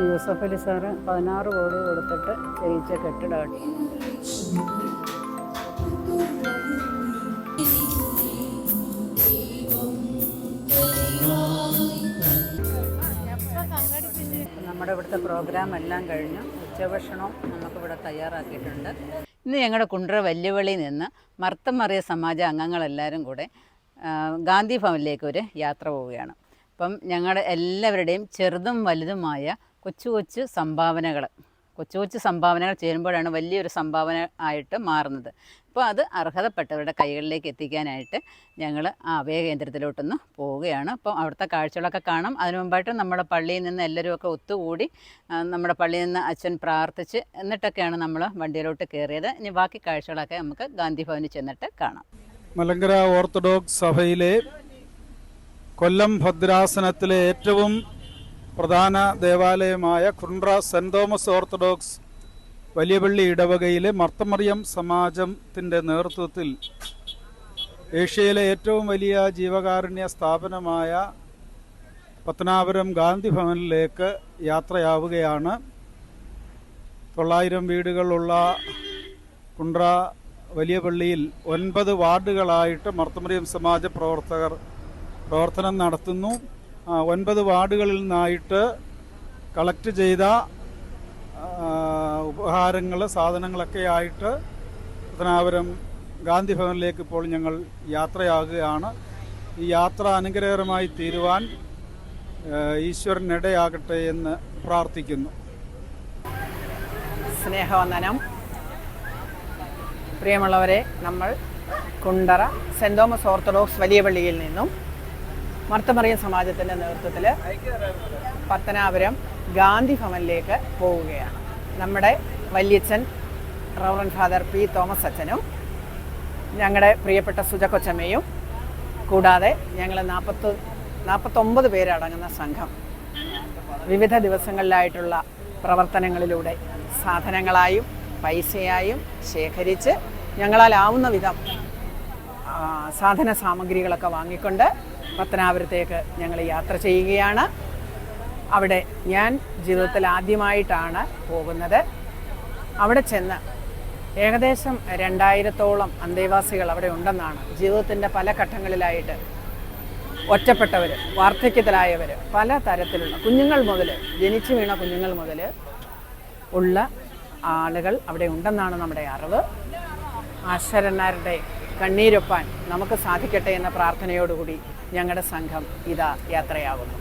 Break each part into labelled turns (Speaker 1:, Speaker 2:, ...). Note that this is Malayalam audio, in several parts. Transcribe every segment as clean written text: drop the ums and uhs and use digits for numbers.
Speaker 1: യൂസഫ് അലി സാറ് 16 കോടി കൊടുത്തിട്ട് ചെയ്യിച്ച കെട്ടിടമാണ്. നമ്മുടെ ഇവിടുത്തെ പ്രോഗ്രാം എല്ലാം കഴിഞ്ഞു. ഉച്ചഭക്ഷണവും നമുക്കിവിടെ തയ്യാറാക്കിയിട്ടുണ്ട്. ഇന്ന് ഞങ്ങളുടെ കുണ്ട്ര വല്യവളിയിൽ നിന്ന് മർത്തം മറിയ സമാജ അംഗങ്ങളെല്ലാവരും കൂടെ ഗാന്ധി ഭവനിലേക്ക് ഒരു യാത്ര പോവുകയാണ്. അപ്പം ഞങ്ങളുടെ എല്ലാവരുടെയും ചെറുതും വലുതുമായ കൊച്ചു കൊച്ചു സംഭാവനകൾ ചേരുമ്പോഴാണ് വലിയൊരു സംഭാവന ആയിട്ട് മാറുന്നത്. അപ്പോൾ അത് അർഹതപ്പെട്ടവരുടെ കൈകളിലേക്ക് എത്തിക്കാനായിട്ട് ഞങ്ങൾ ആ അഭയകേന്ദ്രത്തിലോട്ടൊന്ന് പോവുകയാണ്. അപ്പം അവിടുത്തെ കാഴ്ചകളൊക്കെ കാണാം. അതിനു മുമ്പായിട്ട് നമ്മുടെ പള്ളിയിൽ നിന്ന് എല്ലാവരുമൊക്കെ ഒത്തുകൂടി നമ്മുടെ പള്ളിയിൽ നിന്ന് അച്ഛൻ പ്രാർത്ഥിച്ച് എന്നിട്ടൊക്കെയാണ് നമ്മൾ വണ്ടിയിലോട്ട് കയറിയത്. ഇനി ബാക്കി കാഴ്ചകളൊക്കെ നമുക്ക് ഗാന്ധി ഭവനിൽ ചെന്നിട്ട് കാണാം.
Speaker 2: മലങ്കര ഓർത്തഡോക്സ് സഭയിലെ കൊല്ലം ഭദ്രാസനത്തിലെ ഏറ്റവും പ്രധാന ദേവാലയമായ Kundara cent Thomas orthodox Valiyapalli ഇടവകയിലെ മർത്തമറിയം സമാജത്തിൻ്റെ നേതൃത്വത്തിൽ ഏഷ്യയിലെ ഏറ്റവും വലിയ ജീവകാരുണ്യ സ്ഥാപനമായ പത്തനാപുരം ഗാന്ധി ഭവനിലേക്ക് യാത്രയാവുകയാണ്. 900 വീടുകളുള്ള കുണ്ട്ര വലിയ പള്ളിയിൽ 9 വാർഡുകളായിട്ട് മർത്തമറിയം സമാജ പ്രവർത്തകർ പ്രവർത്തനം നടത്തുന്നു. 9 വാർഡുകളിൽ നിന്നായിട്ട് കളക്ട് ചെയ്ത ഉപഹാരങ്ങൾ സാധനങ്ങളൊക്കെ ആയിട്ട് പത്തനാപുരം ഗാന്ധി ഭവനിലേക്ക് ഇപ്പോൾ ഞങ്ങൾ യാത്രയാകുകയാണ്. ഈ യാത്ര അനുഗ്രഹകരമായി തീരുവാൻ ഈശ്വരൻ ഇടയാകട്ടെ എന്ന് പ്രാർത്ഥിക്കുന്നു.
Speaker 1: സ്നേഹവന്ദനം. പ്രിയമുള്ളവരെ, നമ്മൾ കുണ്ടറ സെൻറ് തോമസ് ഓർത്തഡോക്സ് വലിയ പള്ളിയിൽ നിന്നും മർത്തമറിയം സമാജത്തിൻ്റെ നേതൃത്വത്തിൽ പത്തനാപുരം ഗാന്ധി ഭവനിലേക്ക് പോവുകയാണ്. നമ്മുടെ വല്യച്ഛൻ റവറൻ ഫാദർ പി തോമസ് അച്ഛനും ഞങ്ങളുടെ പ്രിയപ്പെട്ട സുജ കൊച്ചമ്മയും കൂടാതെ ഞങ്ങൾ 49 പേരടങ്ങുന്ന സംഘം വിവിധ ദിവസങ്ങളിലായിട്ടുള്ള പ്രവർത്തനങ്ങളിലൂടെ സാധനങ്ങളായും പൈസയായും ശേഖരിച്ച് ഞങ്ങളാലാവുന്ന വിധം സാധന സാമഗ്രികളൊക്കെ വാങ്ങിക്കൊണ്ട് പത്തനാപുരത്തേക്ക് ഞങ്ങൾ യാത്ര ചെയ്യുകയാണ്. അവിടെ ഞാൻ ജീവിതത്തിൽ ആദ്യമായിട്ടാണ് പോകുന്നത്. അവിടെ ചെന്ന് ഏകദേശം 2000-ഓളം അന്തേവാസികൾ അവിടെ ഉണ്ടെന്നാണ്. ജീവിതത്തിൻ്റെ പല ഘട്ടങ്ങളിലായിട്ട് ഒറ്റപ്പെട്ടവർ, വാർദ്ധക്യത്തിലായവർ, പല തരത്തിലുള്ള കുഞ്ഞുങ്ങൾ മുതൽ, ജനിച്ചു വീണ കുഞ്ഞുങ്ങൾ മുതൽ ഉള്ള ആളുകൾ അവിടെ ഉണ്ടെന്നാണ് നമ്മുടെ അറിവ്. അശരണരുടെ കണ്ണീരൊപ്പാൻ നമുക്ക് സാധിക്കട്ടെ എന്ന പ്രാർത്ഥനയോടുകൂടി ഞങ്ങളുടെ സംഘം ഇതാ യാത്രയാകുന്നു.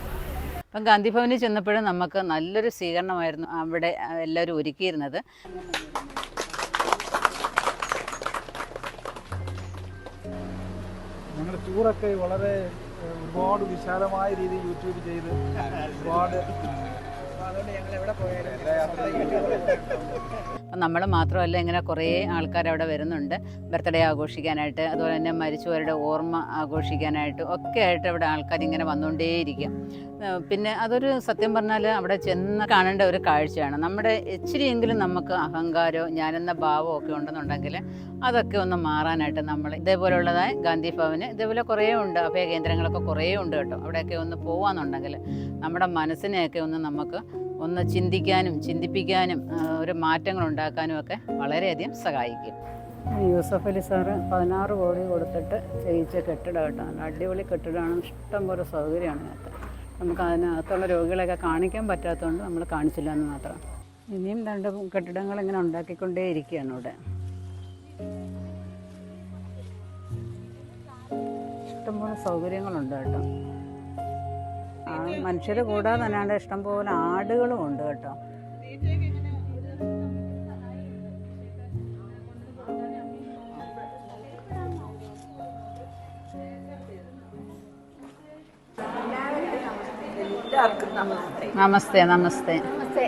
Speaker 3: അപ്പം ഗാന്ധി ഭവനിൽ ചെന്നപ്പോഴും നമുക്ക് നല്ലൊരു സ്വീകരണമായിരുന്നു അവിടെ എല്ലാവരും ഒരുക്കിയിരുന്നത്.
Speaker 2: ഞങ്ങളുടെ ടൂറൊക്കെ വളരെ ഒരുപാട് വിശാലമായ രീതിയിൽ യൂട്യൂബ് ചെയ്ത് ഒരുപാട്
Speaker 3: നമ്മൾ മാത്രമല്ല, ഇങ്ങനെ കുറേ ആൾക്കാർ അവിടെ വരുന്നുണ്ട് ബർത്ത്ഡേ ആഘോഷിക്കാനായിട്ട്, അതുപോലെ തന്നെ മരിച്ചവരുടെ ഓർമ്മ ആഘോഷിക്കാനായിട്ട് ഒക്കെ ആയിട്ട് അവിടെ ആൾക്കാർ ഇങ്ങനെ വന്നുകൊണ്ടേയിരിക്കും. പിന്നെ അതൊരു സത്യം പറഞ്ഞാൽ അവിടെ ചെന്ന് കാണേണ്ട ഒരു കാഴ്ചയാണ്. നമ്മുടെ ഇച്ചിരിയെങ്കിലും നമുക്ക് അഹങ്കാരമോ ഞാനെന്ന ഭാവമോ ഒക്കെ ഉണ്ടെന്നുണ്ടെങ്കിൽ അതൊക്കെ ഒന്ന് മാറാനായിട്ട് നമ്മൾ ഇതേപോലെയുള്ളതായ ഗാന്ധി ഭവന് ഇതേപോലെ കുറേ ഉണ്ട്, അഭയകേന്ദ്രങ്ങളൊക്കെ കുറേ ഉണ്ട് കേട്ടോ. അവിടെയൊക്കെ ഒന്ന് പോകാമെന്നുണ്ടെങ്കിൽ നമ്മുടെ മനസ്സിനെയൊക്കെ നമുക്ക് ഒന്ന് ചിന്തിപ്പിക്കാനും ഒരു മാറ്റങ്ങൾ ഉണ്ടാക്കാനും ഒക്കെ വളരെയധികം സഹായിക്കും.
Speaker 1: യൂസഫ് അലി സാറ് 16 കോടി കൊടുത്തിട്ട് ചെയ്യിച്ച കെട്ടിടം കേട്ടോ. അടിപൊളി കെട്ടിടമാണ്. ഇഷ്ടംപോലെ സൗകര്യമാണ് ഇതിനകത്ത്. നമുക്ക് അതിനകത്തുള്ള രോഗികളെയൊക്കെ കാണിക്കാൻ പറ്റാത്തതുകൊണ്ട് നമ്മൾ കാണിച്ചില്ല എന്ന് മാത്രം. ഇനിയും 2 കെട്ടിടങ്ങൾ ഇങ്ങനെ ഉണ്ടാക്കിക്കൊണ്ടേ ഇരിക്കുകയാണ് ഇവിടെ. ഇഷ്ടംപോലെ സൗകര്യങ്ങളുണ്ട് കേട്ടോ. മനുഷ്യർ കൂടാതെ തന്നെ ഇഷ്ടംപോലെ ആടുകളും ഉണ്ട് കേട്ടോ.
Speaker 3: നമസ്തേ. നമസ്തേ.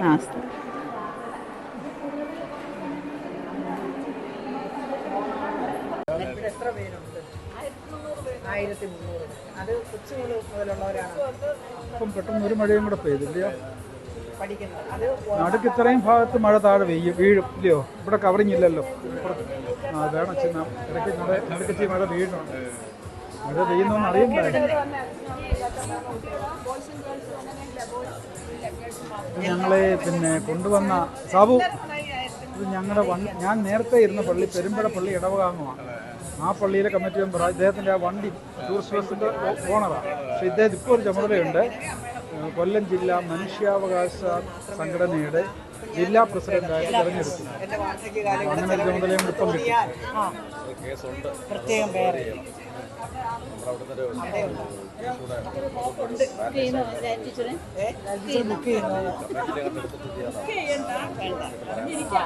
Speaker 3: നമസ്തേ.
Speaker 1: എത്ര പേരുണ്ട്? 1300. അത് കൊച്ചു മുതലുള്ളവരാണ്.
Speaker 2: ഇപ്പം പെട്ടെന്ന് ഒരു മഴയും കൂടെ പെയ്തില്ലയോ?
Speaker 1: പഠിക്കുന്നത് അത്
Speaker 2: നടുക്ക് ഇത്രയും ഭാഗത്ത് മഴ താഴെ വീഴും ഇല്ലയോ? ഇവിടെ കവറിങ് ഇല്ലല്ലോ. വേണം ഇടയ്ക്ക് മഴ വീഴുന്നുണ്ട്. മഴ പെയ്യുന്നോന്ന് അറിയണ്ടേ? ഞങ്ങളെ പിന്നെ കൊണ്ടുവന്ന സാബു, ഇത് ഞങ്ങളുടെ ഞാൻ നേരത്തെ ഇരുന്ന പള്ളി പെരുമ്പഴ പള്ളി ഇടവകാങ്ങുമാണ്. ആ പള്ളിയിലെ കമ്മിറ്റി മെമ്പർ, ഇദ്ദേഹത്തിൻ്റെ ആ വണ്ടി ടൂറിസ്റ്റ് ബസ്സിൻ്റെ ഓണറാണ്. പക്ഷേ ഇദ്ദേഹം ഇപ്പോൾ ഒരു ചുമതലയുണ്ട്. കൊല്ലം ജില്ലാ മനുഷ്യാവകാശ സംഘടനയുടെ ജില്ലാ പ്രസിഡന്റായിട്ട് തിരഞ്ഞെടുത്തു. അങ്ങനെ ഒരു ചുമതലയും ഇപ്പം കിട്ടി.
Speaker 4: പ്രത്യേകം പേര്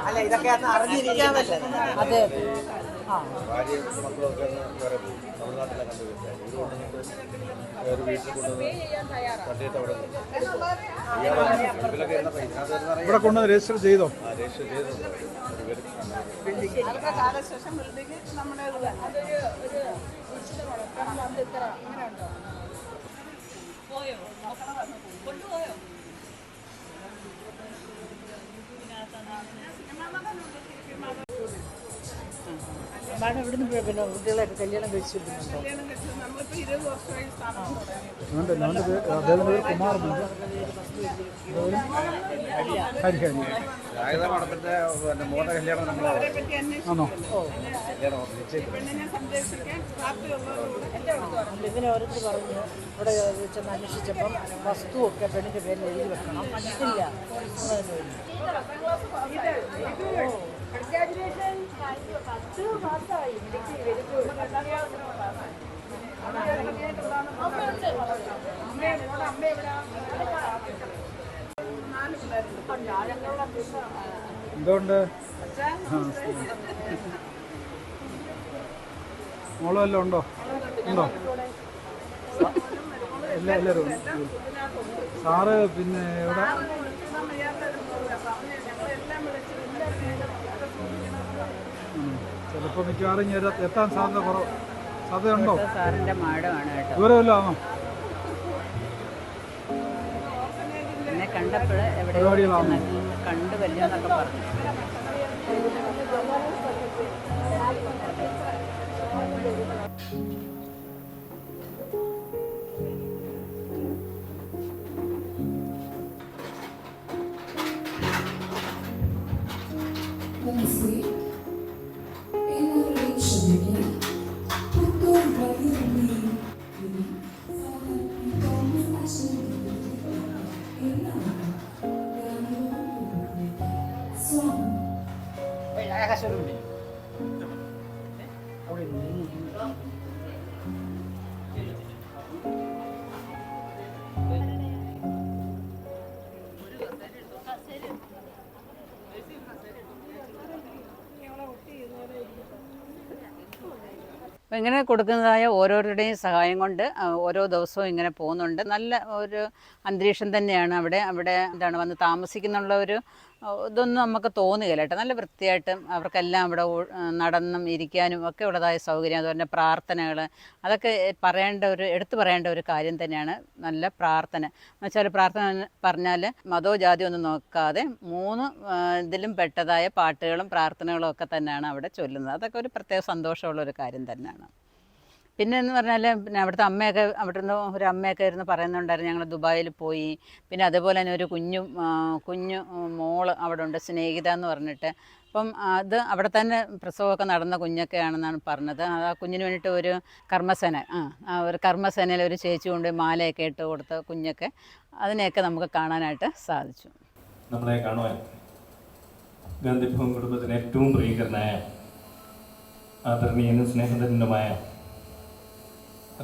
Speaker 4: അല്ല, ഇതൊക്കെ അറിഞ്ഞിരിക്കാമല്ലോ. അതെ,
Speaker 2: ഇവിടെ കൊണ്ടുവന്ന് രജിസ്റ്റർ ചെയ്തോ?
Speaker 4: ഇവിടുന്ന് പിന്നെ കുട്ടികളെയൊക്കെ കല്യാണം കഴിച്ചിട്ടുണ്ടോ?
Speaker 2: അദ്ദേഹത്തിൻ്റെ പേര് കുമാർ ഹരിഹരി ആണോ?
Speaker 4: ഇങ്ങനെ ഓരോരുത്തർ പറഞ്ഞു, ഇവിടെ ചെന്ന് അന്വേഷിച്ചപ്പം വസ്തുവൊക്കെ പെണ്ണിൻ്റെ പേരിൽ എഴുതി വെക്കണം. ഇല്ല,
Speaker 2: എന്തുകൊണ്ട് മോള് വല്ലതും ഉണ്ടോ? എല്ലാവരും സാറ് പിന്നെ ഇവിടെ ചിലപ്പോൾ മിക്കവാറും ഇനി എത്താൻ സാധ്യതയുണ്ടോ?
Speaker 3: സാറിൻ്റെ മാഡമാണ് കേട്ടോ.
Speaker 2: ദൂരമല്ലോ ആണോ?
Speaker 3: എന്നെ കണ്ടപ്പോൾ എവിടെയോ കണ്ടു വല്യെന്നൊക്കെ പറഞ്ഞു. അപ്പോൾ ഇങ്ങനെ കൊടുക്കുന്നതായ ഓരോരുടെയും സഹായം കൊണ്ട് ഓരോ ദിവസവും ഇങ്ങനെ പോകുന്നുണ്ട്. നല്ല ഒരു അന്തരീക്ഷം തന്നെയാണ് അവിടെ എന്താണ് വന്ന് താമസിക്കുന്നുള്ള ഒരു ഇതൊന്നും നമുക്ക് തോന്നുകയില്ല കേട്ടോ. നല്ല വൃത്തിയായിട്ട് അവർക്കെല്ലാം അവിടെ നടന്നും ഇരിക്കാനും ഒക്കെ ഉള്ളതായ സൗകര്യം, അതുപോലെ തന്നെ പ്രാർത്ഥനകൾ, അതൊക്കെ എടുത്തു പറയേണ്ട ഒരു കാര്യം തന്നെയാണ്. നല്ല പ്രാർത്ഥന എന്ന് വെച്ചാൽ, പ്രാർത്ഥന പറഞ്ഞാൽ മതോ ജാതിയോ ഒന്നും നോക്കാതെ 3 ഇതിലും പെട്ടതായ പാട്ടുകളും പ്രാർത്ഥനകളും ഒക്കെ തന്നെയാണ് അവിടെ ചൊല്ലുന്നത്. അതൊക്കെ ഒരു പ്രത്യേക സന്തോഷമുള്ളൊരു കാര്യം തന്നെയാണ്. പിന്നെ എന്ന് പറഞ്ഞാൽ പിന്നെ അവിടുത്തെ അവിടുന്ന് ഒരു അമ്മയൊക്കെ ഇരുന്ന് പറയുന്നുണ്ടായിരുന്നു, ഞങ്ങൾ ദുബായിൽ പോയി. പിന്നെ അതുപോലെ തന്നെ ഒരു കുഞ്ഞു മോള് അവിടെ ഉണ്ട്, സ്നേഹിത എന്ന് പറഞ്ഞിട്ട്. അപ്പം അത് അവിടെ തന്നെ പ്രസവമൊക്കെ നടന്ന കുഞ്ഞൊക്കെയാണെന്നാണ് പറഞ്ഞത്. ആ കുഞ്ഞിന് വേണ്ടിയിട്ട് ഒരു കർമ്മസേനയിൽ ഒരു ചേച്ചി കൊണ്ട് മാലയൊക്കെ ഇട്ട് കൊടുത്ത കുഞ്ഞൊക്കെ, അതിനെയൊക്കെ നമുക്ക് കാണാനായിട്ട് സാധിച്ചു.
Speaker 5: നമ്മളെ കാണുവാൻ ഗാന്ധിഭവൻ കുടുംബത്തിന് ഏറ്റവും പ്രിയങ്കരനായ ആദരണീയനും സ്നേഹധന്യനുമായ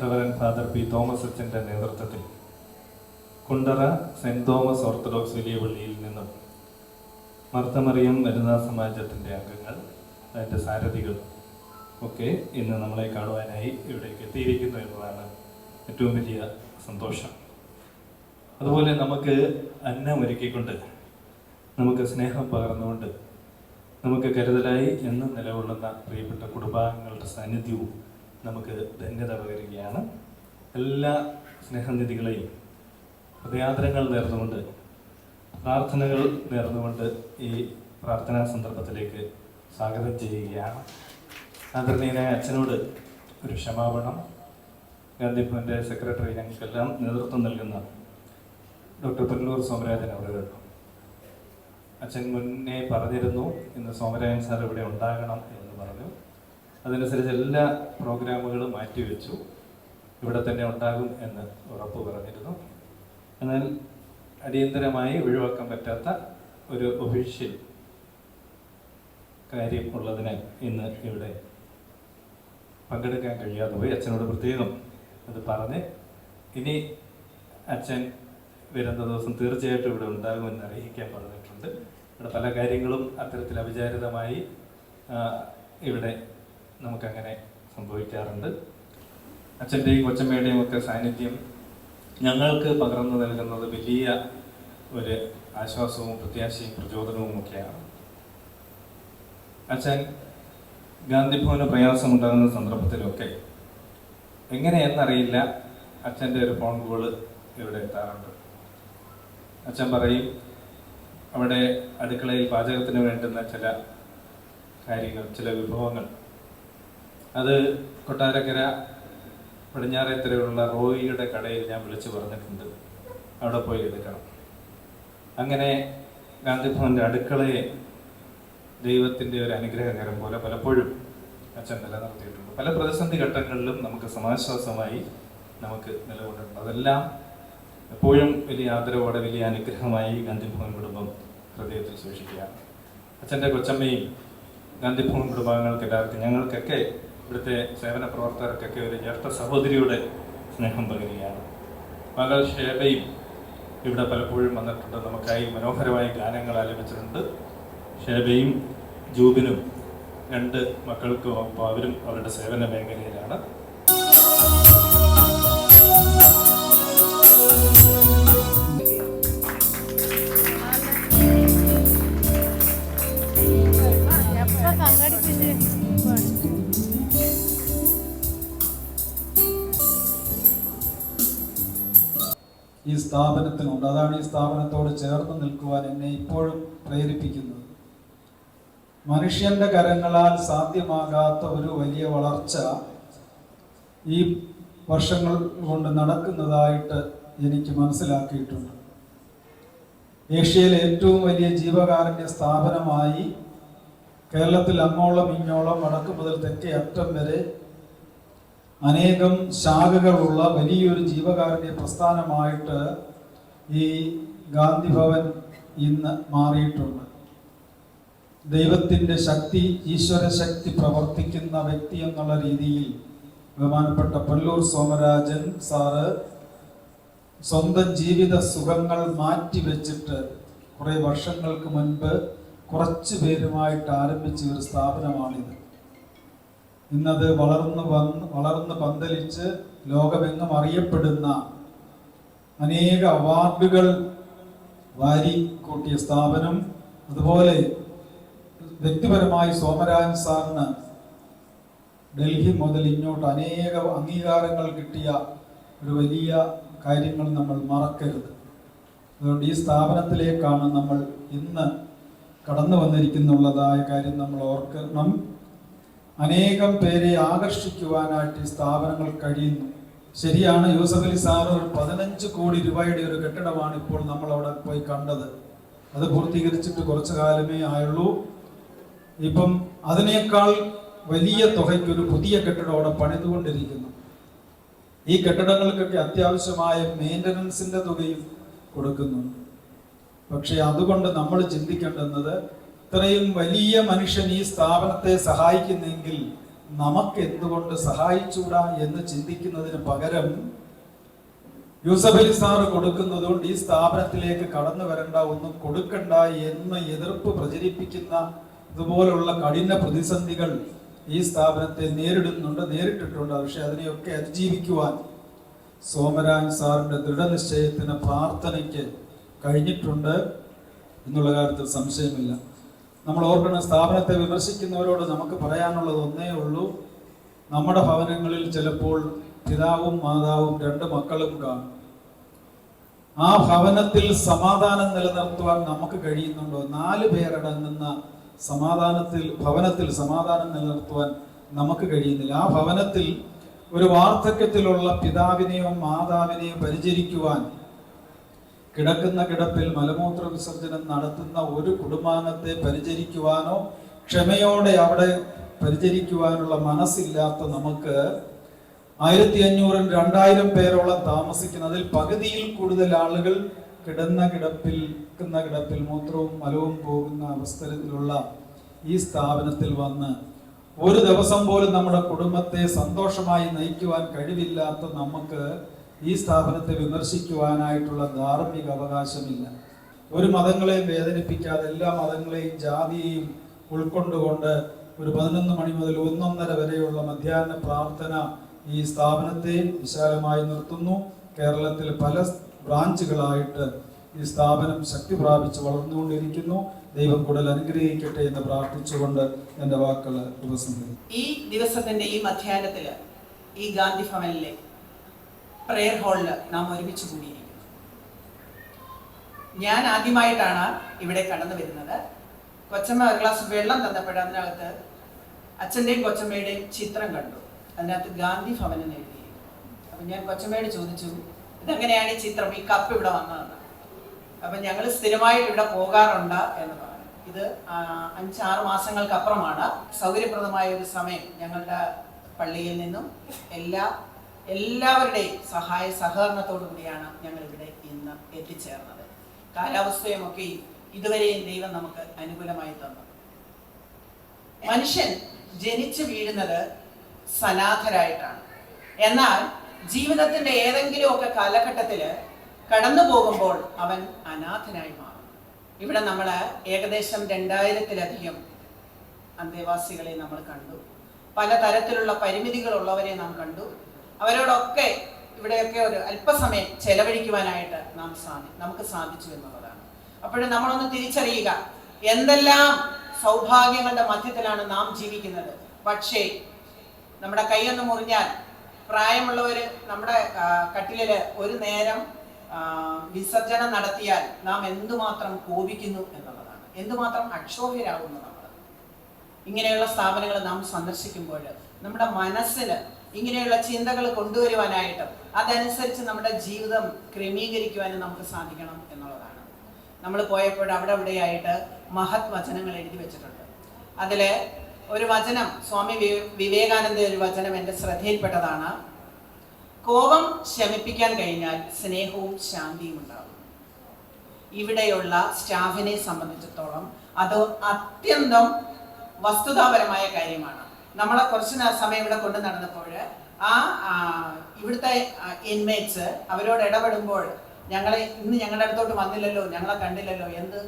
Speaker 5: റവറൻ ഫാദർ പി തോമസ് അച്ഛൻ്റെ നേതൃത്വത്തിൽ കുണ്ടറ സെൻറ് തോമസ് ഓർത്തഡോക്സ് വലിയ പള്ളിയിൽ നിന്നും മർത്തമറിയം വനിതാ സമാജത്തിൻ്റെ അംഗങ്ങൾ, അതിൻ്റെ സാരഥികൾ ഒക്കെ ഇന്ന് നമ്മളെ കാണുവാനായി ഇവിടേക്ക് എത്തിയിരിക്കുന്നു എന്നതാണ് ഏറ്റവും വലിയ സന്തോഷം. അതുപോലെ നമുക്ക് അന്നം ഒരുക്കിക്കൊണ്ട്, നമുക്ക് സ്നേഹം പകർന്നുകൊണ്ട്, നമുക്ക് കരുതലായി എന്ന് നിലകൊള്ളുന്ന പ്രിയപ്പെട്ട കുടുംബാംഗങ്ങളുടെ സാന്നിധ്യവും നമുക്ക് ധന്യത പകരുകയാണ്. എല്ലാ സ്നേഹനിധികളെയും ഹൃദയാദരങ്ങൾ നേർന്നുകൊണ്ട്, പ്രാർത്ഥനകൾ നേർന്നുകൊണ്ട് ഈ പ്രാർത്ഥനാ സന്ദർഭത്തിലേക്ക് സ്വാഗതം ചെയ്യുകയാണ്. ആദരണീയനായ അച്ഛനോട് ഒരു ക്ഷമാപണം. ഗാന്ധിഭവൻ്റെ സെക്രട്ടറി ഞങ്ങൾക്കെല്ലാം നേതൃത്വം നൽകുന്ന ഡോക്ടർ പുനലൂർ സോമരാജൻ അവർ അച്ഛൻ മുന്നേ പറഞ്ഞിരുന്നു ഇന്ന് സോമരാജൻ സാർ ഇവിടെ ഉണ്ടാകണം എന്ന് പറഞ്ഞു. അതനുസരിച്ച് എല്ലാ പ്രോഗ്രാമുകളും മാറ്റിവെച്ചു. ഇവിടെ തന്നെ ഉണ്ടാകും എന്ന് ഉറപ്പ് പറഞ്ഞിരുന്നു. എന്നാൽ അടിയന്തരമായി ഒഴിവാക്കാൻ പറ്റാത്ത ഒരു ഒഫീഷ്യൽ കാര്യം ഉള്ളതിനാൽ ഇന്ന് ഇവിടെ പങ്കെടുക്കാൻ കഴിയാതെ പോയി. അച്ഛനോട് പ്രത്യേകം അത് പറഞ്ഞ് ഇനി അച്ഛൻ വരുന്ന ദിവസം തീർച്ചയായിട്ടും ഇവിടെ ഉണ്ടാകുമെന്ന് അറിയിക്കാൻ പറഞ്ഞിട്ടുണ്ട്. ഇവിടെ പല കാര്യങ്ങളും അത്തരത്തിൽ അവിചാരിതമായി ഇവിടെ നമുക്കങ്ങനെ സംഭവിക്കാറുണ്ട്. അച്ഛൻ്റെയും കൊച്ചമ്മയുടെയും ഒക്കെ സാന്നിധ്യം ഞങ്ങൾക്ക് പകർന്നു നൽകുന്നത് വലിയ ഒരു ആശ്വാസവും പ്രത്യാശയും പ്രചോദനവും ഒക്കെയാണ്. അച്ഛൻ ഗാന്ധിഭവന് പ്രയാസമുണ്ടാകുന്ന സന്ദർഭത്തിലൊക്കെ എങ്ങനെയെന്നറിയില്ല അച്ഛൻ്റെ ഒരു ഫോൺ കോള് ഇവിടെ എത്താറുണ്ട്. അച്ഛൻ പറയും അവിടെ അടുക്കളയിൽ പാചകത്തിന് വേണ്ടുന്ന ചില കാര്യങ്ങൾ, ചില വിഭവങ്ങൾ അത് കൊട്ടാരക്കര പടിഞ്ഞാറേത്തരയുള്ള റോയിയുടെ കടയിൽ ഞാൻ വിളിച്ചു പറഞ്ഞിട്ടുണ്ട്, അവിടെ പോയി എടുക്കണം. അങ്ങനെ ഗാന്ധിഭവൻ്റെ അടുക്കളയെ ദൈവത്തിൻ്റെ ഒരു അനുഗ്രഹകരം പോലെ പലപ്പോഴും അച്ഛൻ നിലനിർത്തിയിട്ടുണ്ട്. പല പ്രതിസന്ധി ഘട്ടങ്ങളിലും നമുക്ക് സമാശ്വാസമായി നമുക്ക് നിലകൊണ്ടിട്ടുണ്ട്. അതെല്ലാം എപ്പോഴും വലിയ ആദരവോടെ വലിയ അനുഗ്രഹമായി ഗാന്ധിഭവൻ കുടുംബം ഹൃദയത്തിൽ സൂക്ഷിക്കുകയാണ്. അച്ഛൻ്റെ കൊച്ചമ്മയും ഗാന്ധിഭവൻ കുടുംബാംഗങ്ങൾക്ക് എല്ലാവർക്കും, ഞങ്ങൾക്കൊക്കെ ഇവിടുത്തെ സേവന പ്രവർത്തകർക്കൊക്കെ ഒരു ജ്യേഷ്ഠ സഹോദരിയുടെ സ്നേഹം പകരുകയാണ്. മകൾ ഷേബയും ഇവിടെ പലപ്പോഴും വന്നിട്ടുണ്ട്, നമുക്കായി മനോഹരമായ ഗാനങ്ങൾ ആലപിച്ചിട്ടുണ്ട്. ഷേബയും ജൂബിനും 2 മക്കൾക്കും ഒപ്പം അവരും അവരുടെ സേവന മേഖലയിലാണ്.
Speaker 2: ഈ സ്ഥാപനത്തിനുണ്ട്. അതാണ് ഈ സ്ഥാപനത്തോട് ചേർന്ന് നിൽക്കുവാൻ എന്നെ ഇപ്പോഴും പ്രേരിപ്പിക്കുന്നത്. മനുഷ്യന്റെ കരങ്ങളാൽ സാധ്യമാകാത്ത ഒരു വലിയ വളർച്ച ഈ വർഷങ്ങൾ കൊണ്ട് നടക്കുന്നതായിട്ട് എനിക്ക് മനസ്സിലാക്കിയിട്ടുണ്ട്. ഏഷ്യയിലെ ഏറ്റവും വലിയ ജീവകാരുണ്യ സ്ഥാപനമായി കേരളത്തിൽ അങ്ങോളം ഇങ്ങോളം വടക്ക് മുതൽ തെക്കേ അറ്റം വരെ അനേകം ശാഖകളുള്ള വലിയൊരു ജീവകാരുണ്യ പ്രസ്ഥാനമായിട്ട് ഈ ഗാന്ധിഭവൻ ഇന്ന് മാറിയിട്ടുണ്ട്. ദൈവത്തിൻ്റെ ശക്തി, ഈശ്വര ശക്തി പ്രവർത്തിക്കുന്ന വ്യക്തി എന്നുള്ള രീതിയിൽ ബഹുമാനപ്പെട്ട പുനലൂർ സോമരാജൻ സാറ് സ്വന്തം ജീവിത സുഖങ്ങൾ മാറ്റിവെച്ചിട്ട് കുറേ വർഷങ്ങൾക്ക് മുൻപ് കുറച്ച് പേരുമായിട്ട് ആരംഭിച്ച ഒരു സ്ഥാപനമാണിത്. ഇന്നത് വളർന്ന് പന്തലിച്ച് ലോകമെങ്ങും അറിയപ്പെടുന്ന അനേക അവാർഡുകൾ വാരിക്കൂട്ടിയ സ്ഥാപനം. അതുപോലെ വ്യക്തിപരമായി സോമരാജൻ സാറിന് ഡൽഹി മുതൽ ഇങ്ങോട്ട് അനേക അംഗീകാരങ്ങൾ കിട്ടിയ ഒരു വലിയ കാര്യങ്ങൾ നമ്മൾ മറക്കരുത്. അതുകൊണ്ട് ഈ സ്ഥാപനത്തിലേക്കാണ് നമ്മൾ ഇന്ന് കടന്നു വന്നിരിക്കുന്നുള്ളതായ കാര്യം നമ്മൾ ഓർക്കണം. അനേകം പേരെ ആകർഷിക്കുവാനായിട്ട് ഈ സ്ഥാപനങ്ങൾ കഴിയുന്നു. ശരിയാണ്, യൂസഫ് അലി സാറ് 15 കോടി രൂപയുടെ ഒരു കെട്ടിടമാണ് ഇപ്പോൾ നമ്മൾ അവിടെ പോയി കണ്ടത്. അത് പൂർത്തീകരിച്ചിട്ട് കുറച്ചു കാലമേ ആയുള്ളൂ. ഇപ്പം അതിനേക്കാൾ വലിയ തുകയ്ക്കൊരു പുതിയ കെട്ടിടം അവിടെ പണിതുകൊണ്ടിരിക്കുന്നു. ഈ കെട്ടിടങ്ങൾക്കൊക്കെ അത്യാവശ്യമായ മെയിൻ്റനൻസിൻ്റെ തുകയും കൊടുക്കുന്നുണ്ട്. പക്ഷെ അതുകൊണ്ട് നമ്മൾ ചിന്തിക്കേണ്ടുന്നത്, ഇത്രയും വലിയ മനുഷ്യൻ ഈ സ്ഥാപനത്തെ സഹായിക്കുന്നെങ്കിൽ നമുക്ക് എന്തുകൊണ്ട് സഹായിച്ചൂടാ എന്ന് ചിന്തിക്കുന്നതിന് പകരം യൂസഫ് അലി സാറ് കൊടുക്കുന്നത് കൊണ്ട് ഈ സ്ഥാപനത്തിലേക്ക് കടന്നു വരണ്ട, ഒന്നും കൊടുക്കണ്ട എന്ന് എതിർപ്പ് പ്രചരിപ്പിക്കുന്ന ഇതുപോലുള്ള കഠിന പ്രതിസന്ധികൾ ഈ സ്ഥാപനത്തെ നേരിട്ടിട്ടുണ്ട്. പക്ഷെ അതിനെയൊക്കെ അതിജീവിക്കുവാൻ സോമരാജൻ സാറിൻ്റെ ദൃഢനിശ്ചയത്തിന്, പ്രാർത്ഥനയ്ക്ക് കഴിഞ്ഞിട്ടുണ്ട് എന്നുള്ള കാര്യത്തിൽ സംശയമില്ല. നമ്മൾ ഓർക്കുന്ന സ്ഥാപനത്തെ വിമർശിക്കുന്നവരോട് നമുക്ക് പറയാനുള്ളത് ഒന്നേ ഉള്ളൂ. നമ്മുടെ ഭവനങ്ങളിൽ ചിലപ്പോൾ പിതാവും മാതാവും 2 മക്കളും കാണും. ആ ഭവനത്തിൽ സമാധാനം നിലനിർത്തുവാൻ നമുക്ക് കഴിയുന്നുണ്ടോ? 4 പേരടങ്ങുന്ന ഭവനത്തിൽ സമാധാനം നിലനിർത്തുവാൻ നമുക്ക് കഴിയുന്നില്ല. ആ ഭവനത്തിൽ ഒരു വാർദ്ധക്യത്തിലുള്ള പിതാവിനെയോ മാതാവിനെയോ പരിചരിക്കുവാൻ കിടക്കുന്ന കിടപ്പിൽ മലമൂത്ര വിസർജനം നടത്തുന്ന ഒരു കുടുംബാംഗത്തെ പരിചരിക്കുവാനോ ക്ഷമയോടെ അവിടെ പരിചരിക്കുവാനുള്ള മനസ്സില്ലാത്ത നമുക്ക് 1500 2000 പേരോളം താമസിക്കുന്ന, അതിൽ പകുതിയിൽ കൂടുതൽ ആളുകൾ കിടക്കുന്ന കിടപ്പിൽ മൂത്രവും മലവും പോകുന്ന അവസരത്തിലുള്ള ഈ സ്ഥാപനത്തിൽ വന്ന് ഒരു ദിവസം പോലും നമ്മുടെ കുടുംബത്തെ സന്തോഷമായി നയിക്കുവാൻ കഴിവില്ലാത്ത നമുക്ക് ഈ സ്ഥാപനത്തെ വിമർശിക്കുവാനായിട്ടുള്ള ധാർമ്മിക അവകാശമില്ല. ഒരു മതങ്ങളെയും വേദനിപ്പിക്കാതെ എല്ലാ മതങ്ങളെയും ജാതിയെയും ഉൾക്കൊണ്ടുകൊണ്ട് ഒരു 11 മണി മുതൽ 1:30 വരെയുള്ള മധ്യാഹ്ന പ്രാർത്ഥന ഈ സ്ഥാപനത്തെ വിശാലമായി നിർത്തുന്നു. കേരളത്തിൽ പല ബ്രാഞ്ചുകളായിട്ട് ഈ സ്ഥാപനം ശക്തി പ്രാപിച്ച് വളർന്നുകൊണ്ടിരിക്കുന്നു. ദൈവം കൂടുതൽ അനുഗ്രഹിക്കട്ടെ എന്ന് പ്രാർത്ഥിച്ചുകൊണ്ട് എൻ്റെ വാക്കുകൾ ഉപസംഹരിക്കുന്നു.
Speaker 6: ഈ ദിവസത്തിന്റെ ഈ മധ്യാഹ്നത്തില് ഈ ഗാന്ധി ഭവനിലെ പ്രേയർ ഹാളില് നാം ഒരുമിച്ച് കൂടിയിരിക്കുന്നു. ഞാൻ ആദ്യമായിട്ടാണ് ഇവിടെ കടന്നു വരുന്നത്. കൊച്ചമ്മ ഒരു ഗ്ലാസ് വെള്ളം തന്നപ്പോൾ അതിനകത്ത് അച്ഛൻ്റെയും കൊച്ചമ്മയുടെയും ചിത്രം കണ്ടു. അതിനകത്ത് ഗാന്ധി ഭവൻ എന്ന് എഴുതിയിരുന്നു. അപ്പം ഞാൻ കൊച്ചമ്മയോട് ചോദിച്ചു, ഇതെങ്ങനെയാണ് ഈ ചിത്രം, ഈ കപ്പ് ഇവിടെ വന്നതെന്ന്. അപ്പം ഞങ്ങൾ സ്ഥിരമായിട്ട് ഇവിടെ പോകാറുണ്ട് എന്ന് പറഞ്ഞു. ഇത് 5-6 മാസങ്ങൾക്കപ്പുറമാണ്. സൗകര്യപ്രദമായ ഒരു സമയം ഞങ്ങളുടെ പള്ളിയിൽ നിന്നും എല്ലാവരുടെയും സഹായ സഹകരണത്തോടു കൂടിയാണ് ഞങ്ങൾ ഇവിടെ ഇന്ന് എത്തിച്ചേർന്നത്. കാലാവസ്ഥയും ഒക്കെ ഇതുവരെയും ദൈവം നമുക്ക് അനുകൂലമായി തന്നു. മനുഷ്യൻ ജനിച്ചു വീഴുന്നത് സനാഥരായിട്ടാണ്. എന്നാൽ ജീവിതത്തിന്റെ ഏതെങ്കിലുമൊക്കെ കാലഘട്ടത്തിൽ കടന്നു പോകുമ്പോൾ അവൻ അനാഥനായി മാറും. ഇവിടെ നമ്മൾ ഏകദേശം 2000-ലധികം അന്തേവാസികളെ നമ്മൾ കണ്ടു. പലതരത്തിലുള്ള പരിമിതികളുള്ളവരെ നാം കണ്ടു. അവരോടൊക്കെ ഇവിടെയൊക്കെ ഒരു അല്പസമയം ചെലവഴിക്കുവാനായിട്ട് നമുക്ക് സാധിച്ചു എന്നുള്ളതാണ്. അപ്പോഴും നമ്മളൊന്ന് തിരിച്ചറിയുക, എന്തെല്ലാം സൗഭാഗ്യങ്ങളുടെ മധ്യത്തിലാണ് നാം ജീവിക്കുന്നത്. പക്ഷേ നമ്മുടെ കൈയൊന്ന് മുറിഞ്ഞാൽ, പ്രായമുള്ളവര് നമ്മുടെ കട്ടിലില് ഒരു നേരം വിസർജനം നടത്തിയാൽ നാം എന്തുമാത്രം കോപിക്കുന്നു എന്നുള്ളതാണ്, എന്തുമാത്രം അക്ഷോഭ്യരാകുന്നു നമ്മൾ. ഇങ്ങനെയുള്ള സ്ഥാപനങ്ങൾ നാം സന്ദർശിക്കുമ്പോൾ നമ്മുടെ മനസ്സിന് ഇങ്ങനെയുള്ള ചിന്തകൾ കൊണ്ടുവരുവാനായിട്ടും അതനുസരിച്ച് നമ്മുടെ ജീവിതം ക്രമീകരിക്കുവാനും നമുക്ക് സാധിക്കണം എന്നുള്ളതാണ്. നമ്മൾ പോയപ്പോൾ അവിടെ ഇവിടെയായിട്ട് മഹത് വചനങ്ങൾ എഴുതി വെച്ചിട്ടുണ്ട്. അതിൽ ഒരു വചനം, സ്വാമി വിവേകാനന്ദ ഒരു വചനം എൻ്റെ ശ്രദ്ധയിൽപ്പെട്ടതാണ്. കോപം ശമിപ്പിക്കാൻ കഴിഞ്ഞാൽ സ്നേഹവും ശാന്തിയും ഉണ്ടാകും. ഇവിടെയുള്ള സ്റ്റാഫിനെ സംബന്ധിച്ചിടത്തോളം അത് അത്യന്തം വസ്തുതാപരമായ കാര്യമാണ്. നമ്മളെ കുറച്ച് സമയം ഇവിടെ കൊണ്ടു നടന്നപ്പോൾ ഇവിടുത്തെ ഇൻമേറ്റ്സ് അവരോട് ഇടപെടുമ്പോൾ ഇന്ന് ഞങ്ങളുടെ അടുത്തോട്ട് വന്നില്ലല്ലോ, ഞങ്ങളെ കണ്ടില്ലല്ലോ, എന്ത്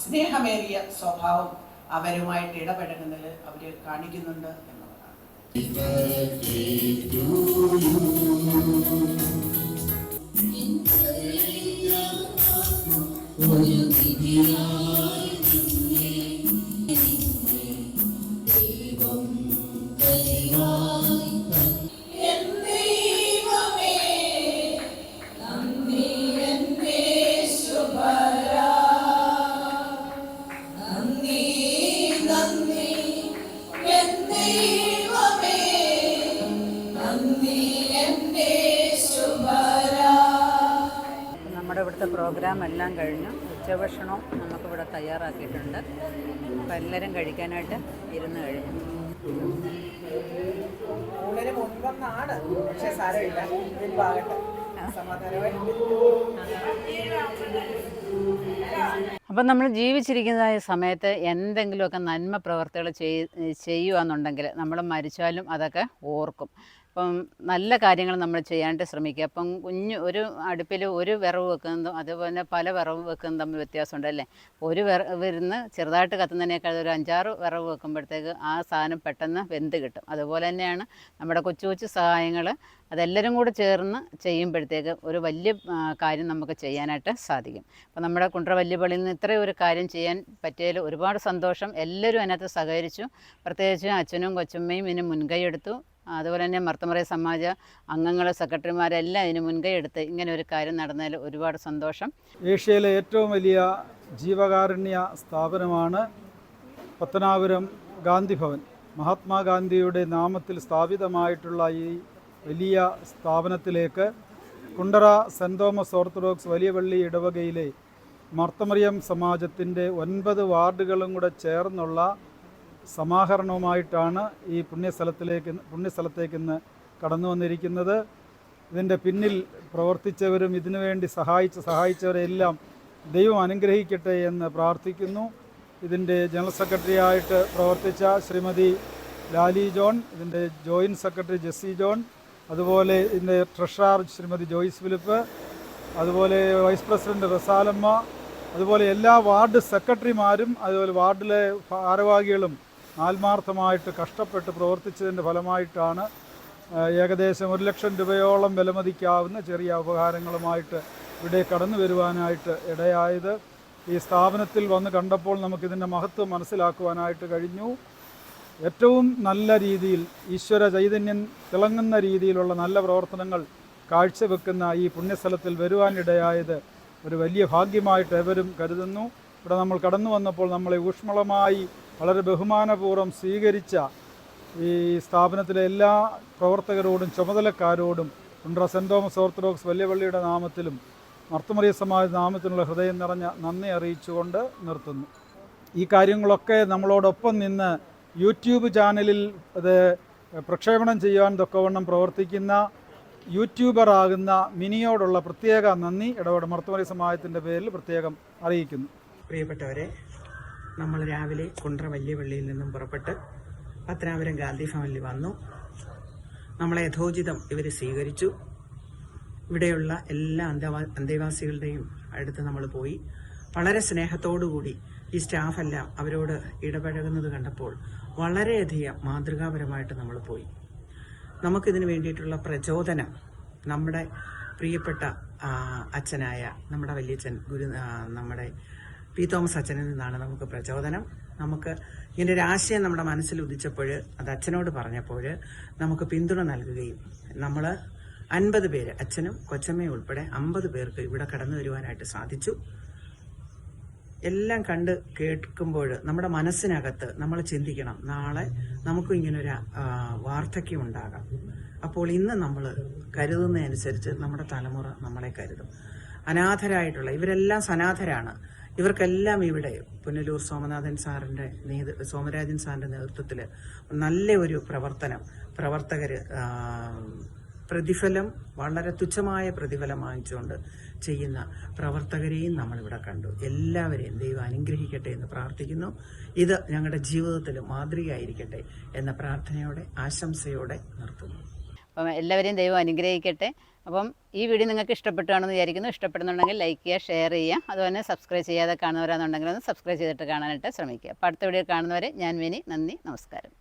Speaker 6: സ്നേഹമേറിയ സ്വഭാവം അവരുമായിട്ട് ഇടപെടുന്നതിൽ അവർ കാണിക്കുന്നുണ്ട് എന്നുള്ളതാണ്.
Speaker 3: നമ്മുടെ ഇവിടുത്തെ പ്രോഗ്രാം എല്ലാം കഴിഞ്ഞു. ഉച്ചഭക്ഷണവും നമുക്കിവിടെ തയ്യാറാക്കിയിട്ടുണ്ട്. അപ്പം എല്ലാവരും കഴിക്കാനായിട്ട് ഇരുന്ന് കഴിഞ്ഞു.
Speaker 6: ഊണിന് മുൻപൊന്നാണ്, പക്ഷെ സാരമില്ല, മുൻപാകട്ടെ, സമാധാനമായിട്ട്.
Speaker 3: അപ്പം നമ്മൾ ജീവിച്ചിരിക്കുന്നതായ സമയത്ത് എന്തെങ്കിലുമൊക്കെ നന്മ പ്രവർത്തികൾ ചെയ്യുകയെന്നുണ്ടെങ്കിൽ നമ്മൾ മരിച്ചാലും അതൊക്കെ ഓർക്കും. അപ്പം നല്ല കാര്യങ്ങൾ നമ്മൾ ചെയ്യാനായിട്ട് ശ്രമിക്കുക. അപ്പം ഒരു അടുപ്പിൽ ഒരു വിറവ് വെക്കുന്നതും അതുപോലെ പല വിറവ് വെക്കുന്നതും തമ്മിൽ വ്യത്യാസമുണ്ട് അല്ലേ. ഒരു വിറവിരുന്ന് ചെറുതായിട്ട് കത്തുന്നതിനേക്കാൾ ഒരു 5-6 വിറവ് വെക്കുമ്പോഴത്തേക്ക് ആ സാധനം പെട്ടെന്ന് വെന്ത് കിട്ടും. അതുപോലെ തന്നെയാണ് നമ്മുടെ കൊച്ചു കൊച്ചു സഹായങ്ങൾ അതെല്ലാവരും കൂടെ ചേർന്ന് ചെയ്യുമ്പോഴത്തേക്ക് ഒരു വലിയ കാര്യം നമുക്ക് ചെയ്യാനായിട്ട് സാധിക്കും. അപ്പം നമ്മുടെ കുണ്ട്ര വല്യപള്ളിയിൽ നിന്ന് ഇത്രയും ഒരു കാര്യം ചെയ്യാൻ പറ്റിയതിൽ ഒരുപാട് സന്തോഷം. എല്ലാവരും അതിനകത്ത് സഹകരിച്ചു. പ്രത്യേകിച്ച് അച്ഛനും കൊച്ചമ്മയും ഇതിന് മുൻകൈ എടുത്തു. അതുപോലെ തന്നെ മർത്തമറിയ സമാജ അംഗങ്ങൾ, സെക്രട്ടറിമാരെല്ലാം ഇതിന് മുൻകൈ എടുത്ത് ഇങ്ങനെ ഒരു കാര്യം നടന്നതിൽ ഒരുപാട് സന്തോഷം.
Speaker 2: ഏഷ്യയിലെ ഏറ്റവും വലിയ ജീവകാരുണ്യ സ്ഥാപനമാണ് പത്തനാപുരം ഗാന്ധി ഭവൻ. മഹാത്മാഗാന്ധിയുടെ നാമത്തിൽ സ്ഥാപിതമായിട്ടുള്ള ഈ വലിയ സ്ഥാപനത്തിലേക്ക് കുണ്ടറ സെൻറ് തോമസ് ഓർത്തഡോക്സ് വലിയ പള്ളി ഇടവകയിലെ മർത്തമറിയം സമാജത്തിൻ്റെ 9 വാർഡുകളും കൂടെ ചേർന്നുള്ള സമാഹരണവുമായിട്ടാണ് ഈ പുണ്യസ്ഥലത്തേക്ക് ഇന്ന് കടന്നു വന്നിരിക്കുന്നത്. ഇതിൻ്റെ പിന്നിൽ പ്രവർത്തിച്ചവരും ഇതിനുവേണ്ടി സഹായിച്ചവരെല്ലാം ദൈവം അനുഗ്രഹിക്കട്ടെ എന്ന് പ്രാർത്ഥിക്കുന്നു. ഇതിൻ്റെ ജനറൽ സെക്രട്ടറിയായിട്ട് പ്രവർത്തിച്ച ശ്രീമതി ലാലി ജോൺ, ഇതിൻ്റെ ജോയിൻറ്റ് സെക്രട്ടറി ജെസ്സി ജോൺ, അതുപോലെ ഇതിൻ്റെ ട്രഷറർ ശ്രീമതി ജോയ്സ് ഫിലിപ്പ്, അതുപോലെ വൈസ് പ്രസിഡന്റ് റസാലമ്മ, അതുപോലെ എല്ലാ വാർഡ് സെക്രട്ടറിമാരും അതുപോലെ വാർഡിലെ ഭാരവാഹികളും ആത്മാർത്ഥമായിട്ട് കഷ്ടപ്പെട്ട് പ്രവർത്തിച്ചതിൻ്റെ ഫലമായിട്ടാണ് ഏകദേശം 1 ലക്ഷം രൂപയോളം വിലമതിക്കാവുന്ന ചെറിയ ഉപഹാരങ്ങളുമായിട്ട് ഇവിടെ കടന്നു വരുവാനായിട്ട് ഇടയായത്. ഈ സ്ഥാപനത്തിൽ വന്ന് കണ്ടപ്പോൾ നമുക്കിതിൻ്റെ മഹത്വം മനസ്സിലാക്കുവാനായിട്ട് കഴിഞ്ഞു. ഏറ്റവും നല്ല രീതിയിൽ ഈശ്വര ചൈതന്യം തിളങ്ങുന്ന രീതിയിലുള്ള നല്ല പ്രവർത്തനങ്ങൾ കാഴ്ചവെക്കുന്ന ഈ പുണ്യസ്ഥലത്തിൽ വരുവാനിടയായത് ഒരു വലിയ ഭാഗ്യമായിട്ട് എവരും കരുതുന്നു. ഇവിടെ നമ്മൾ കടന്നു വന്നപ്പോൾ നമ്മളെ ഊഷ്മളമായി വളരെ ബഹുമാനപൂർവ്വം സ്വീകരിച്ച ഈ സ്ഥാപനത്തിലെ എല്ലാ പ്രവർത്തകരോടും ചുമതലക്കാരോടും കുണ്ടറ സെൻറ് തോമസ് ഓർത്തഡോക്സ് വലിയ പള്ളിയുടെ നാമത്തിലും മർത്തമറിയ സമാജ നാമത്തിനുള്ള ഹൃദയം നിറഞ്ഞ നന്ദി അറിയിച്ചുകൊണ്ട് നിർത്തുന്നു. ഈ കാര്യങ്ങളൊക്കെ നമ്മളോടൊപ്പം നിന്ന് യൂട്യൂബ് ചാനലിൽ അത് പ്രക്ഷേപണം ചെയ്യുവാൻ തക്കവണ്ണം പ്രവർത്തിക്കുന്ന യൂട്യൂബറാകുന്ന മിനിയോടുള്ള പ്രത്യേക നന്ദി ഇടപെടൽ മർത്തമറിയ സമാജത്തിൻ്റെ പേരിൽ പ്രത്യേകം അറിയിക്കുന്നു.
Speaker 6: പ്രിയപ്പെട്ടവരെ, നമ്മൾ രാവിലെ കുണ്ടറ വലിയ പള്ളിയിൽ നിന്നും പുറപ്പെട്ട് പത്തനാപുരം ഗാന്ധി ഭവനിൽ വന്നു. നമ്മളെ യഥോചിതം ഇവർ സ്വീകരിച്ചു. ഇവിടെയുള്ള എല്ലാ അന്തേവാസികളുടെയും അടുത്ത് നമ്മൾ പോയി വളരെ സ്നേഹത്തോടുകൂടി ഈ സ്റ്റാഫെല്ലാം അവരോട് ഇടപഴകുന്നത് കണ്ടപ്പോൾ വളരെയധികം മാതൃകാപരമായിട്ട് നമ്മൾ പോയി. നമുക്കിതിന് വേണ്ടിയിട്ടുള്ള പ്രചോദനം നമ്മുടെ പ്രിയപ്പെട്ട അച്ഛനായ നമ്മുടെ വല്യച്ഛൻ നമ്മുടെ പി തോമസ് അച്ഛനിൽ നിന്നാണ് നമുക്ക് പ്രചോദനം. നമുക്ക് ഇതിൻ്റെ ഒരു ആശയം നമ്മുടെ മനസ്സിൽ ഉദിച്ചപ്പോൾ അത് അച്ഛനോട് പറഞ്ഞപ്പോൾ നമുക്ക് പിന്തുണ നൽകുകയും നമ്മൾ 50 പേര്, അച്ഛനും കൊച്ചമ്മയും ഉൾപ്പെടെ 50 പേർക്ക് ഇവിടെ കടന്നു വരുവാനായിട്ട് സാധിച്ചു. എല്ലാം കണ്ട് കേൾക്കുമ്പോൾ നമ്മുടെ മനസ്സിനകത്ത് നമ്മൾ ചിന്തിക്കണം, നാളെ നമുക്കും ഇങ്ങനൊരു വാർദ്ധക്യം ഉണ്ടാകാം. അപ്പോൾ ഇന്ന് നമ്മൾ കരുതുന്നതനുസരിച്ച് നമ്മുടെ തലമുറ നമ്മളെ കരുതും. അനാഥരായിട്ടുള്ള ഇവരെല്ലാം സനാഥരാണ്. ഇവർക്കെല്ലാം ഇവിടെ പുനലൂർ സോമരാജൻ സാറിൻ്റെ നേതൃത്വത്തിൽ നല്ല ഒരു പ്രവർത്തകർ പ്രതിഫലം വളരെ തുച്ഛമായ പ്രതിഫലം വാങ്ങിച്ചുകൊണ്ട് ചെയ്യുന്ന പ്രവർത്തകരെയും നമ്മളിവിടെ കണ്ടു. എല്ലാവരെയും ദൈവം അനുഗ്രഹിക്കട്ടെ എന്ന് പ്രാർത്ഥിക്കുന്നു. ഇത് ഞങ്ങളുടെ ജീവിതത്തിൽ മാതൃകയായിരിക്കട്ടെ എന്ന പ്രാർത്ഥനയോടെ ആശംസയോടെ നിർത്തുന്നു.
Speaker 3: അപ്പം എല്ലാവരെയും ദൈവം അനുഗ്രഹിക്കട്ടെ. അപ്പം ഈ വീഡിയോ നിങ്ങൾക്ക് ഇഷ്ടപ്പെട്ടാണെന്ന് വിചാരിക്കുന്നു. ഇഷ്ടപ്പെടുന്നുണ്ടെങ്കിൽ ലൈക്ക് ചെയ്യുക, ഷെയർ ചെയ്യുക. അതുപോലെ സബ്സ്ക്രൈബ് ചെയ്യാതെ കാണുന്നവരാണെന്നുണ്ടെങ്കിൽ ഒന്ന് സബ്സ്ക്രൈബ് ചെയ്തിട്ട് കാണാനായിട്ട് ശ്രമിക്കുക. അപ്പോൾ അടുത്ത വീഡിയോ കാണുന്നവരെ ഞാൻ വിനി. നന്ദി, നമസ്കാരം.